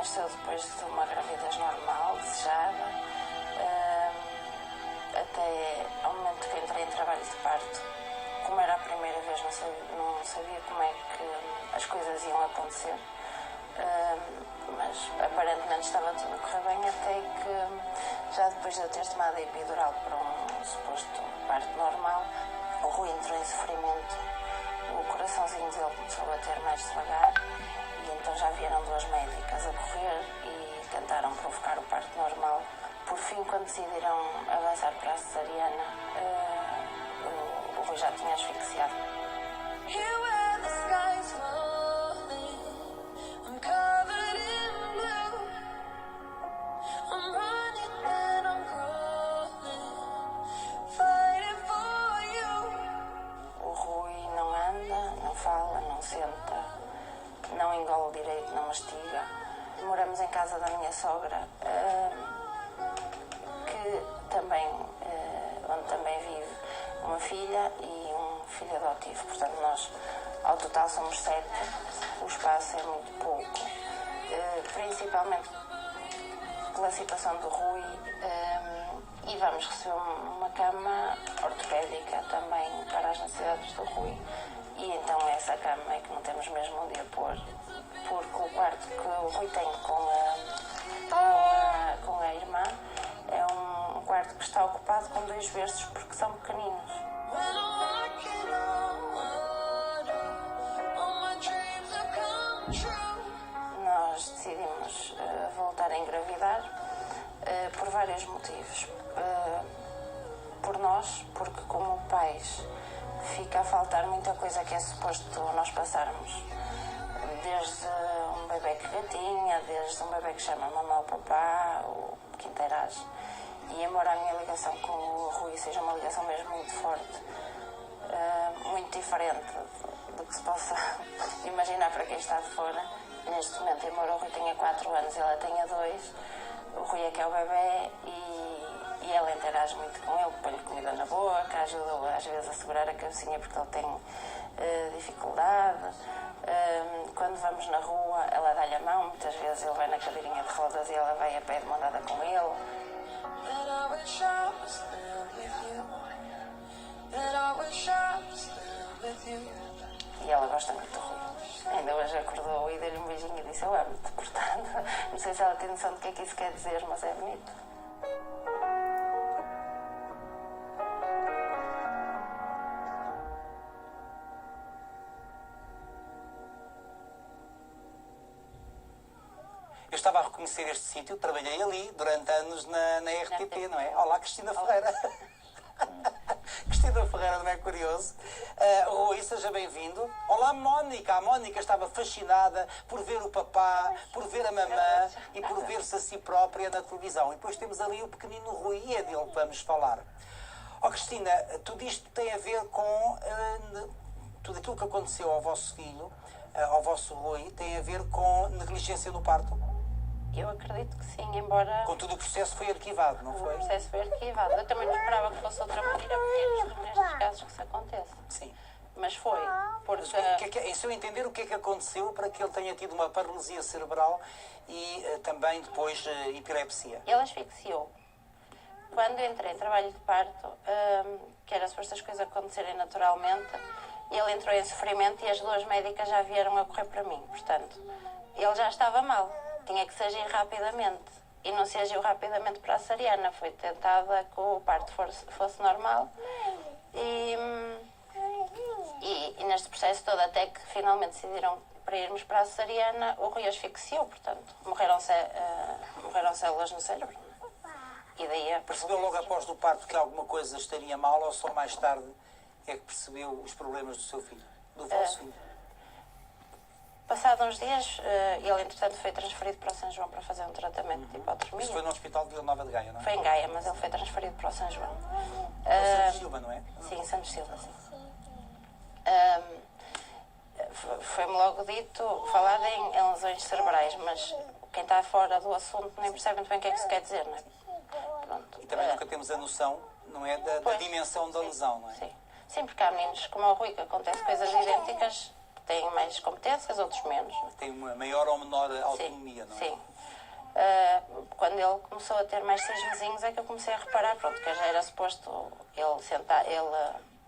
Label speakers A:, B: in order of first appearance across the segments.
A: nasceu depois de uma gravidez normal, desejada, até ao momento que entrei em trabalho de parto. Como era a primeira vez, não sabia como é que as coisas iam acontecer, mas aparentemente estava tudo a correr bem, até que já depois de eu ter tomado a epidural para um suposto parto normal, o Rui entrou em sofrimento, o coraçãozinho dele começou a bater mais devagar e então já vieram duas médicas a correr e tentaram provocar o parto normal. Por fim, quando decidiram avançar para a cesariana, o Rui já tinha asfixiado. O Rui não anda, não fala, não senta, não engole direito, não mastiga. Moramos em casa da minha sogra, onde também vive uma filha e um filho adotivo. Portanto, nós ao total somos 7, o espaço é muito pouco, principalmente pela situação do Rui, e vamos receber uma cama ortopédica também para as necessidades do Rui. E então essa cama é que não temos mesmo onde a pôr, porque o quarto que o Rui tem com a irmã é um quarto que está ocupado com 2 berços porque são pequeninos. Nós decidimos voltar a engravidar por vários motivos. Por nós, porque como pais fica a faltar muita coisa que é suposto nós passarmos. Desde um bebê que gatinha, desde um bebê que chama mamã ou papá, ou que interage. E embora a minha ligação com o Rui seja uma ligação mesmo muito forte, muito diferente do que se possa imaginar para quem está de fora, neste momento, embora o Rui tenha 4 anos e ela tenha 2, o Rui é que é o bebê e ela interage muito com ele, põe-lhe comida na boca, ajuda-o às vezes a segurar a cabecinha porque ele tem dificuldade. Quando vamos na rua, ela dá-lhe a mão, muitas vezes ele vai na cadeirinha de rodas e ela vai a pé de mão dada com ele. E ela gosta muito do Rui. Ainda hoje acordou e deu-lhe um beijinho e disse: eu amo-te. Portanto, não sei se ela tem noção do que é que isso quer dizer, mas é bonito.
B: Eu estava a reconhecer este sítio, trabalhei ali durante anos na RTP, não é? Olá, Cristina Ferreira. Cristina Ferreira, não é curioso? Rui, seja bem-vindo. Olá, Mónica. A Mónica estava fascinada por ver o papá, por ver a mamã e por ver-se a si própria na televisão. E depois temos ali o pequenino Rui e é dele que vamos falar. Cristina, tudo isto tem a ver com tudo aquilo que aconteceu ao vosso filho, ao vosso Rui, tem a ver com negligência no parto?
A: Eu acredito que sim, embora...
B: Contudo, o processo foi arquivado, não foi?
A: O processo foi arquivado. Eu também não esperava que fosse outra maneira, porque é nestes casos que isso acontece.
B: Sim.
A: Mas foi, porque...
B: Em seu entender, o que é que aconteceu para que ele tenha tido uma paralisia cerebral e também depois epilepsia?
A: Ele asfixiou. Quando eu entrei em trabalho de parto, que era suposto as coisas acontecerem naturalmente, ele entrou em sofrimento e as 2 médicas já vieram a correr para mim. Portanto, ele já estava mal. Tinha que se agir rapidamente. E não se agiu rapidamente para a cesariana. Foi tentada que o parto fosse normal. E neste processo todo, até que finalmente decidiram para irmos para a cesariana, o Rui asfixiou. Portanto, morreram células no cérebro. E daí
B: percebeu logo após do parto que alguma coisa estaria mal ou só mais tarde é que percebeu os problemas do seu filho, do vosso filho?
A: Passados uns dias, ele entretanto foi transferido para o São João para fazer um tratamento de hipotermia.
B: Isso foi no Hospital de Vila Nova de Gaia, não é?
A: Foi em Gaia, mas ele foi transferido para o São João.
B: Santos Silva, não é?
A: Sim, Santos Silva, sim. Foi-me logo dito, falado em lesões cerebrais, mas quem está fora do assunto nem percebe muito bem o que é que isso quer dizer, não é? Pronto.
B: E também nunca temos a noção, não é, da dimensão da lesão, não é?
A: Sim. Sim, porque há meninos como o Rui que acontece coisas idênticas, têm mais competências, outros menos.
B: Tem uma maior ou menor autonomia, não é?
A: Sim. Quando ele começou a ter mais 6 mesinhos é que eu comecei a reparar, pronto, que já era suposto ele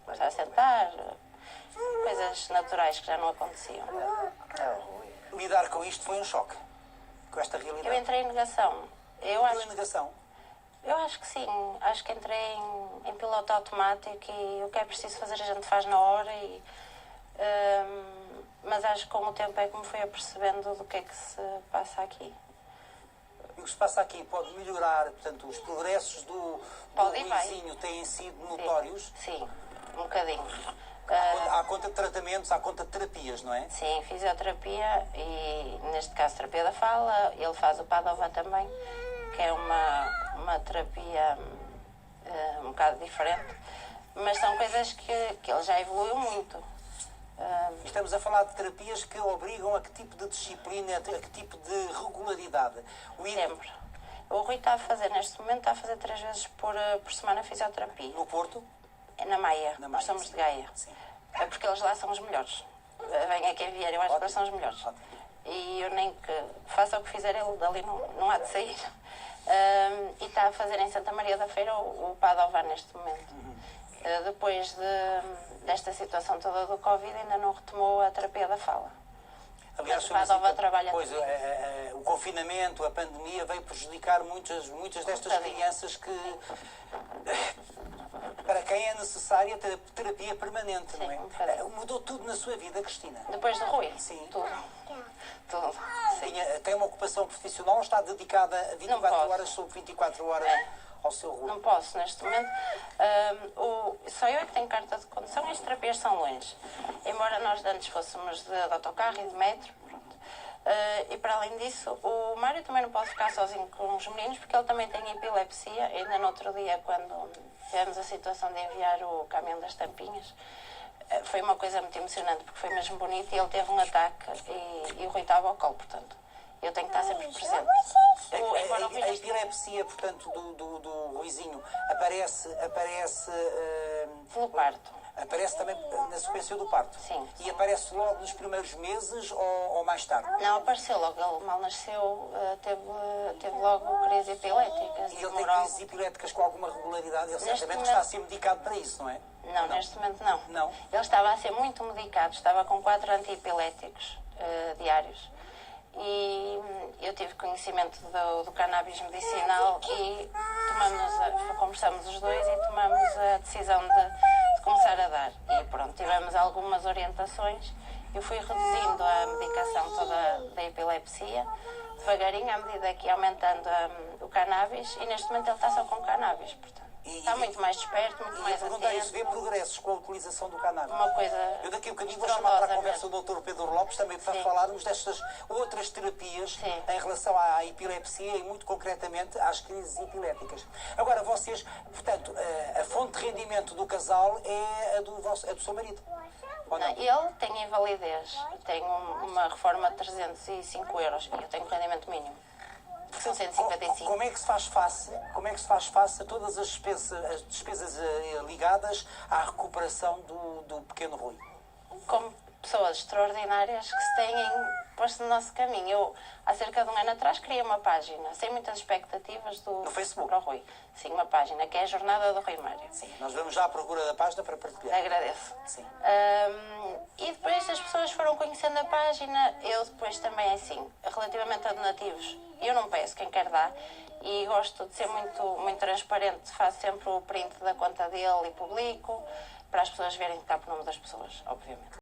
A: começar a sentar, coisas naturais que já não aconteciam.
B: Lidar com isto foi um choque, com esta realidade.
A: Eu entrei em negação.
B: Entrou em negação?
A: Eu acho que sim. Acho que entrei em piloto automático e o que é preciso fazer a gente faz na hora. Mas acho que com o tempo é que me fui apercebendo do que é que se passa aqui.
B: E o que se passa aqui pode melhorar, portanto, os progressos do Luizinho têm sido notórios?
A: Sim, um bocadinho.
B: Há conta de tratamentos, há conta de terapias, não é?
A: Sim, fisioterapia e, neste caso, terapia da fala. Ele faz o Padova também, que é uma terapia um bocado diferente. Mas são coisas que ele já evoluiu muito.
B: Estamos a falar de terapias que obrigam a que tipo de disciplina, a que tipo de regularidade?
A: Sempre. O Rui está a fazer, neste momento, 3 vezes por semana fisioterapia.
B: No Porto?
A: Na Maia,
B: Na Maia,
A: nós somos
B: sim.
A: de Gaia.
B: Sim.
A: É porque eles lá são os melhores. Venha quem vier, eu acho que eles são os melhores.
B: Ótimo.
A: E eu nem que faça o que fizer, ele dali não há de sair. E está a fazer em Santa Maria da Feira o Padova neste momento. Depois desta situação toda do Covid, ainda não retomou a terapia da fala.
B: Aliás,
A: Mas o Padova trabalha
B: pois,
A: também.
B: o confinamento, a pandemia veio prejudicar muitas destas crianças que, para quem é necessária terapia permanente,
A: Sim,
B: não é?
A: um bocadinho.
B: Mudou tudo na sua vida, Cristina?
A: Depois do Rui?
B: Sim.
A: Tudo. Sim.
B: Tem uma ocupação profissional ou está dedicada a 24
A: posso.
B: horas sobre 24 horas ao seu Rui?
A: Não posso, neste momento. Só eu é que tenho carta de condução e as terapias são longe. Embora nós antes fôssemos de autocarro e de metro. Pronto. E para além disso, o Mário também não pode ficar sozinho com os meninos porque ele também tem epilepsia. Ainda no outro dia, quando tivemos a situação de enviar o caminhão das tampinhas, foi uma coisa muito emocionante porque foi mesmo bonito e ele teve um ataque e o Rui estava ao colo, portanto. Eu tenho que estar sempre presente.
B: A epilepsia, portanto, do Ruizinho aparece
A: Pelo parto.
B: aparece também na sequência do parto?
A: Sim.
B: E aparece logo nos primeiros meses ou mais tarde?
A: Não, apareceu logo. Ele mal nasceu, teve logo crises epiléticas.
B: E ele tem crises epiléticas com alguma regularidade? Ele certamente está a ser medicado para isso, não é?
A: Não, neste momento não.
B: Não?
A: Ele estava a ser muito medicado, estava com 4 antiepiléticos diários. E eu tive conhecimento do cannabis medicinal e conversamos os dois e tomamos a decisão de começar a dar. E pronto, tivemos algumas orientações. Eu fui reduzindo a medicação toda da epilepsia, devagarinho, à medida que ia aumentando o cannabis, e neste momento ele está só com cannabis, portanto. Está muito mais desperto, muito mais
B: pergunta é isso, vê
A: atento.
B: progressos com a utilização do cannabis?
A: Uma coisa
B: Eu daqui a bocadinho vou chamar para a conversa
A: mesmo.
B: o Dr. Pedro Lopes também para
A: Sim.
B: falarmos destas outras terapias
A: Sim.
B: em relação à epilepsia e muito concretamente às crises epiléticas. Agora vocês, portanto, a fonte de rendimento do casal é a do seu marido? Ou não?
A: Ele tem invalidez, tem uma reforma de 305 euros e eu tenho rendimento mínimo. São 155.
B: Como é que se faz face a todas as despesas ligadas à recuperação do pequeno Rui?
A: Como pessoas extraordinárias que se têm posto no nosso caminho. Eu, há cerca de um ano atrás, criei uma página, sem muitas expectativas
B: No Facebook?
A: para o Rui. Sim, uma página, que é a Jornada do Rui Mário.
B: Sim, nós vamos já à procura da página para partilhar.
A: Agradeço.
B: Sim.
A: E depois as pessoas foram conhecendo a página. Eu depois também, assim, relativamente a donativos, eu não peço, quem quer dar. E gosto de ser muito transparente. Faço sempre o print da conta dele e publico, para as pessoas verem que está por nome das pessoas, obviamente.